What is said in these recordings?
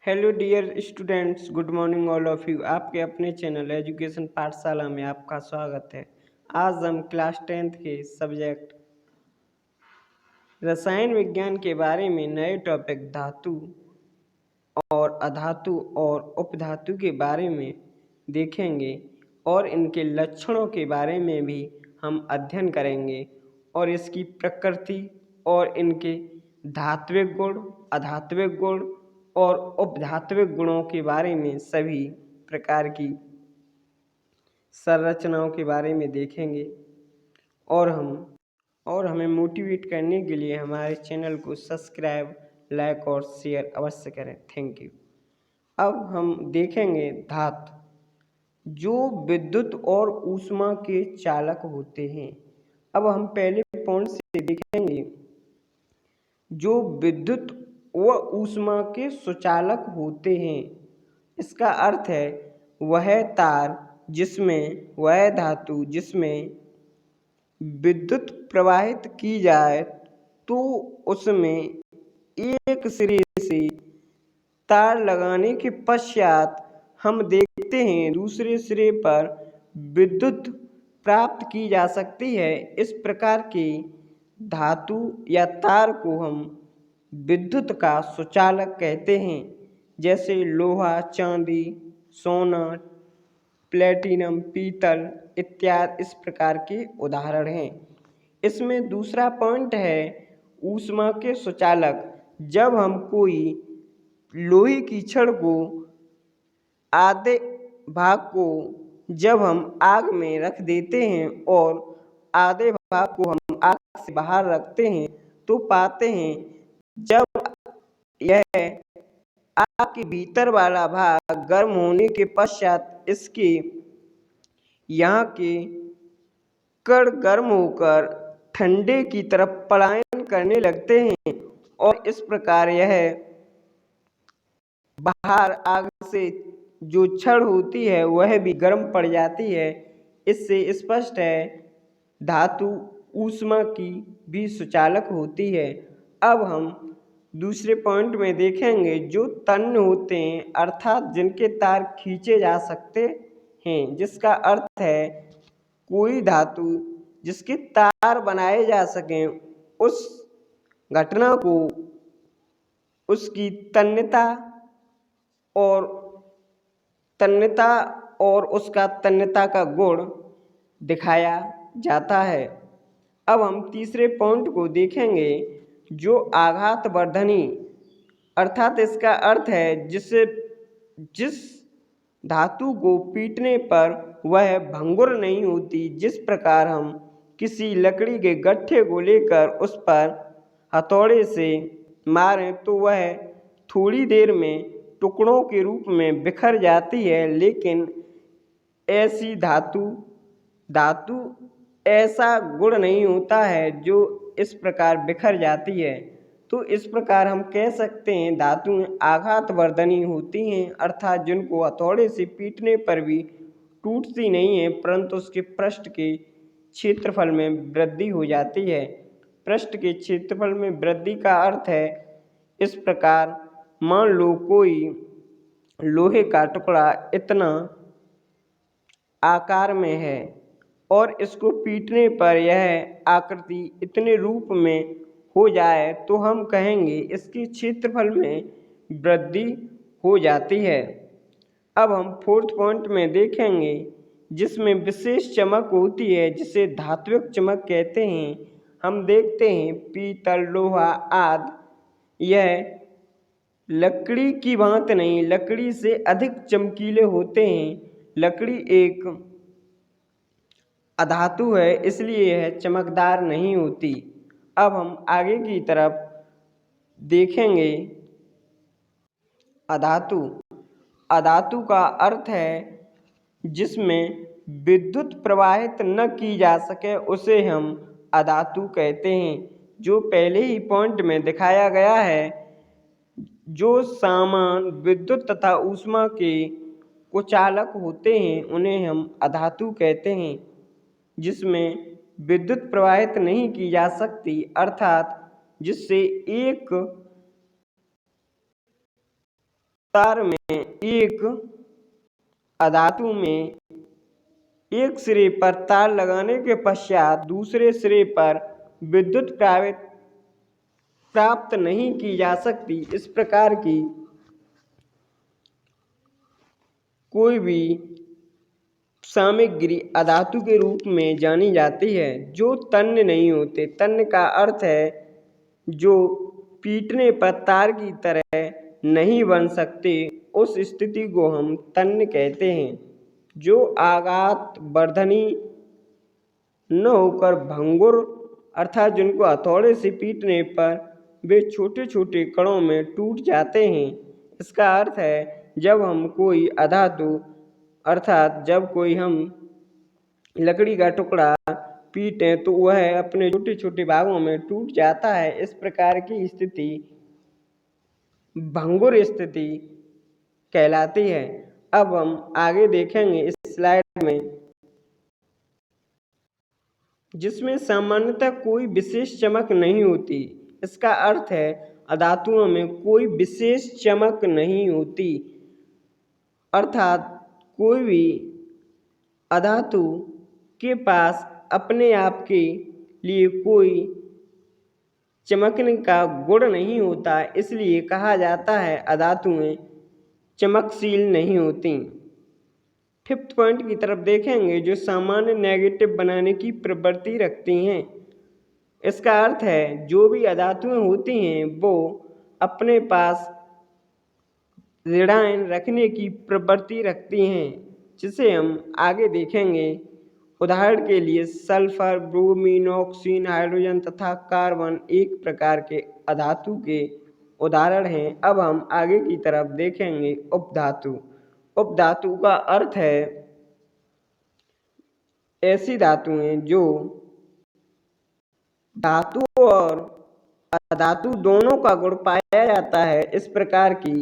Hello dear students, good morning all of you. आपके अपने channel education पाठशाला में आपका स्वागत है। आज हम क्लास 10th के सब्जेक्ट रसायन विज्ञान के बारे में नए टॉपिक धातु और अधातु और उपधातु के बारे में देखेंगे और इनके लक्षणों के बारे में भी हम अध्ययन करेंगे और इसकी प्रकृति और इनके धात्विक गुण, अधात्विक गुण और उपधात्विक गुणों के बारे में सभी प्रकार की संरचनाओं के बारे में देखेंगे और हमें मोटिवेट करने के लिए हमारे चैनल को सब्सक्राइब, लाइक और शेयर अवश्य करें। Thank you. अब हम देखेंगे धातु, जो विद्युत और ऊष्मा के चालक होते हैं। अब हम पहले पॉइंट से देखेंगे, जो विद्युत व ऊष्मा के सुचालक होते हैं। इसका अर्थ है वह तार जिसमें वह धातु जिसमें विद्युत प्रवाहित की जाए तो उसमें एक सिरे से तार लगाने के पश्चात हम देखते हैं दूसरे सिरे पर विद्युत प्राप्त की जा सकती है। इस प्रकार की धातु या तार को हम विद्युत का सुचालक कहते हैं, जैसे लोहा, चांदी, सोना, प्लेटिनम, पीतल इत्यादि इस प्रकार के उदाहरण हैं। इसमें दूसरा पॉइंट है ऊष्मा के सुचालक। जब हम कोई लोहे की छड़ को आधे भाग को जब हम आग में रख देते हैं और आधे भाग को हम आग से बाहर रखते हैं तो पाते हैं जब यह आग के भीतर वाला भाग गर्म होने के पश्चात इसके यहाँ के कण गर्म होकर ठंडे की तरफ पलायन करने लगते हैं और इस प्रकार यह बाहर आग से जो छड़ होती है वह भी गर्म पड़ जाती है। इससे स्पष्ट है धातु ऊष्मा की भी सुचालक होती है। अब हम दूसरे पॉइंट में देखेंगे, जो तन्य होते हैं अर्थात जिनके तार खींचे जा सकते हैं, जिसका अर्थ है कोई धातु जिसके तार बनाए जा सकें, उस घटना को उसकी तन्यता और उसका तन्यता का गुण दिखाया जाता है। अब हम तीसरे पॉइंट को देखेंगे, जो आघात वर्धनी अर्थात इसका अर्थ है जिस धातु को पीटने पर वह भंगुर नहीं होती। जिस प्रकार हम किसी लकड़ी के गट्ठे को लेकर उस पर हथौड़े से मारें तो वह थोड़ी देर में टुकड़ों के रूप में बिखर जाती है, लेकिन ऐसी धातु ऐसा गुण नहीं होता है जो इस प्रकार बिखर जाती है। तो इस प्रकार हम कह सकते हैं धातुएं आघात वर्धनी होती हैं, अर्थात जिनको हथौड़े से पीटने पर भी टूटती नहीं है, परंतु उसके पृष्ठ के क्षेत्रफल में वृद्धि हो जाती है। पृष्ठ के क्षेत्रफल में वृद्धि का अर्थ है इस प्रकार, मान लो कोई लोहे का टुकड़ा इतना आकार में है और इसको पीटने पर यह आकृति इतने रूप में हो जाए तो हम कहेंगे इसके क्षेत्रफल में वृद्धि हो जाती है। अब हम फोर्थ पॉइंट में देखेंगे, जिसमें विशेष चमक होती है, जिसे धात्विक चमक कहते हैं। हम देखते हैं पीतल, लोहा आदि यह लकड़ी की भांति नहीं, लकड़ी से अधिक चमकीले होते हैं। लकड़ी एक अधातु है, इसलिए यह चमकदार नहीं होती। अब हम आगे की तरफ देखेंगे अधातु। अधातु का अर्थ है जिसमें विद्युत प्रवाहित न की जा सके उसे हम अधातु कहते हैं। जो पहले ही पॉइंट में दिखाया गया है, जो सामान विद्युत तथा ऊष्मा के कुचालक होते हैं उन्हें हम अधातु कहते हैं। जिसमें विद्युत प्रवाहित नहीं की जा सकती, अर्थात जिससे एक तार में एक अधातु में एक सिरे पर तार लगाने के पश्चात दूसरे सिरे पर विद्युत प्राप्त नहीं की जा सकती। इस प्रकार की कोई भी सामग्री अधातु के रूप में जानी जाती है जो तन्य नहीं होते। तन्य का अर्थ है जो पीटने पर तार की तरह नहीं बन सकते, उस स्थिति को हम तन्य कहते हैं। जो आघात वर्धनी न होकर भंगुर अर्थात जिनको हथौड़े से पीटने पर वे छोटे छोटे कणों में टूट जाते हैं। इसका अर्थ है जब हम कोई अधातु अर्थात जब कोई हम लकड़ी का टुकड़ा पीटें तो वह अपने छोटे छोटे भागों में टूट जाता है। इस प्रकार की स्थिति भंगुर स्थिति कहलाती है। अब हम आगे देखेंगे इस स्लाइड में, जिसमें सामान्यतः कोई विशेष चमक नहीं होती। इसका अर्थ है अधातुओं में कोई विशेष चमक नहीं होती, अर्थात कोई भी अधातु के पास अपने आप के लिए कोई चमकने का गुण नहीं होता, इसलिए कहा जाता है अधातुएं चमकशील नहीं होती। 5th पॉइंट की तरफ देखेंगे, जो सामान्य नेगेटिव बनाने की प्रवृत्ति रखती हैं। इसका अर्थ है जो भी अधातुएं होती हैं वो अपने पास ऋणायन रखने की प्रवृत्ति रखती हैं, जिसे हम आगे देखेंगे। उदाहरण के लिए सल्फर, ब्रोमीन, ऑक्सीजन, हाइड्रोजन तथा कार्बन एक प्रकार के अधातु के उदाहरण हैं। अब हम आगे की तरफ देखेंगे उपधातु। उपधातु का अर्थ है ऐसी धातुएं जो धातु और अधातु दोनों का गुण पाया जाता है। इस प्रकार की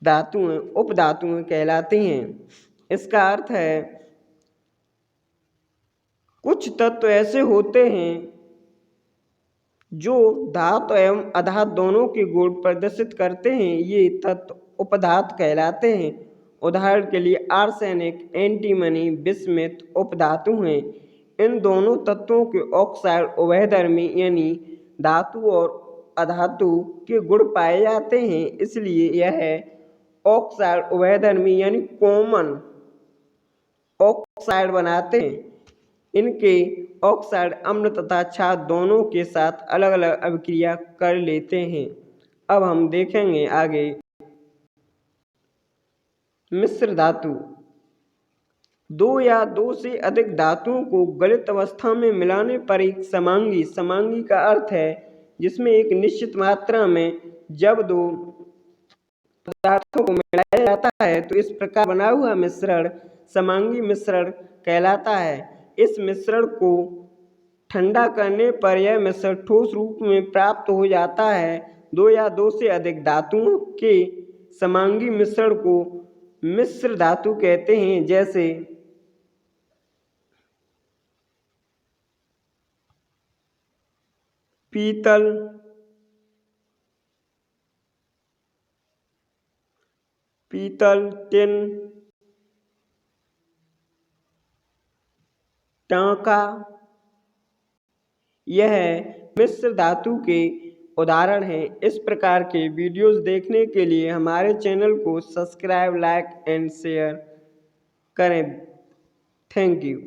धातुएं उपधातुएं कहलाती हैं। इसका अर्थ है कुछ तत्व ऐसे होते हैं जो धातु एवं अधातु दोनों के गुण प्रदर्शित करते हैं, ये तत्व उपधातु कहलाते हैं। उदाहरण के लिए आर्सेनिक, एंटीमनी, बिस्मिथ उपधातु हैं। इन दोनों तत्वों के ऑक्साइड उभयधर्मी यानी धातु और अधातु के गुण पाए जाते हैं, इसलिए यह ऑक्साइड उभयधर्मी यानी कॉमन ऑक्साइड बनाते हैं। इनके ऑक्साइड अम्ल तथा क्षार दोनों के साथ अलग अलग अभिक्रिया कर लेते हैं। अब हम देखेंगे आगे मिश्र धातु। दो या दो से अधिक धातुओं को गलित अवस्था में मिलाने पर एक समांगी, समांगी का अर्थ है जिसमें एक निश्चित मात्रा में जब दो पदार्थों को मिलाया जाता है तो इस प्रकार बना हुआ मिश्रण समांगी मिश्रण कहलाता है। इस मिश्रण को ठंडा करने पर यह मिश्रण ठोस रूप में प्राप्त हो जाता है। दो या दो से अधिक धातुओं के समांगी मिश्रण को मिश्र धातु कहते हैं, जैसे पीतल, टिन, टांका। यह मिश्र धातु के उदाहरण हैं। इस प्रकार के वीडियोस देखने के लिए हमारे चैनल को सब्सक्राइब, लाइक एंड शेयर करें। Thank you.